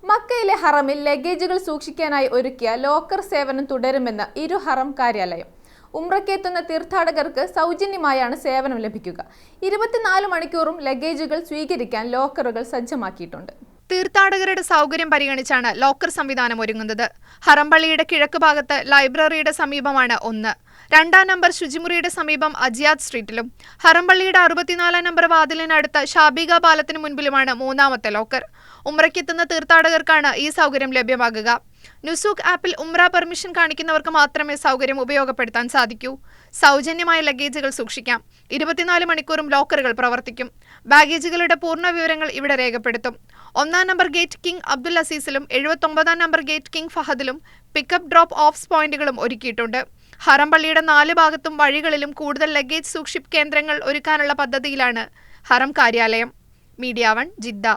മക്കയിലെ ഹറമിൽ ലഗേജുകൾ സൂക്ഷിക്കാനായി ഒരുക്കിയ ലോക്കർ സേവനം തുടരുമെന്ന് ഇരു ഹറം കാര്യാലയം. ഉംറയ്ക്കെത്തുന്ന തീർത്ഥാടകർക്ക് സൗജന്യമായാണ് സേവനം ലഭിക്കുക. 24 മണിക്കൂറും ലഗേജുകൾ സ്വീകരിക്കാൻ ലോക്കറുകൾ സജ്ജമാക്കിയിട്ടുണ്ട്. തീർത്ഥാടകരുടെ സൗകര്യം പരിഗണിച്ചാണ് ലോക്കർ സംവിധാനം ഒരുങ്ങുന്നത്. ഹറം പള്ളിയുടെ കിഴക്ക് ഭാഗത്ത് ലൈബ്രറിയുടെ സമീപമാണ് ഒന്ന്. 2-ാം നമ്പർ ശുചിമുറിയുടെ സമീപം അജിയാദ് സ്ട്രീറ്റിലും ഹറം പള്ളിയുടെ 64-ാം നമ്പർ വാതിലിനടുത്ത് ഷാബിക പാലത്തിന് മുൻപിലുമാണ് 3ാമത്തെ ലോക്കർ. ഉംറയ്ക്കെത്തുന്ന തീർത്ഥാടകർക്കാണ് ഈ സൗകര്യം ലഭ്യമാകുക. നുസൂക്ക് ആപ്പിൽ ഉംറ പെർമിഷൻ കാണിക്കുന്നവർക്ക് മാത്രമേ സൗകര്യം ഉപയോഗപ്പെടുത്താൻ സാധിക്കൂ. സൗജന്യമായ ലഗേജുകൾ സൂക്ഷിക്കാം. 24 മണിക്കൂറും ലോക്കറുകൾ പ്രവർത്തിക്കും. ബാഗേജുകളുടെ പൂർണ്ണ വിവരങ്ങൾ ഇവിടെ രേഖപ്പെടുത്തും. 1-ാം നമ്പർ ഗേറ്റ് കിങ് അബ്ദുൽ അസീസിലും 79-ാം നമ്പർ ഗേറ്റ് കിങ് ഫഹദിലും പിക്കപ്പ് ഡ്രോപ്പ് ഓഫ് പോയിന്റുകളും ഒരുക്കിയിട്ടുണ്ട്. ഹറം പള്ളിയുടെ 4 ഭാഗത്തും വഴികളിലും കൂടുതൽ ലഗേജ് സൂക്ഷിപ്പ് കേന്ദ്രങ്ങൾ ഒരുക്കാനുള്ള പദ്ധതിയിലാണ് ഹറം കാര്യാലയം. Media 1 Jeddah.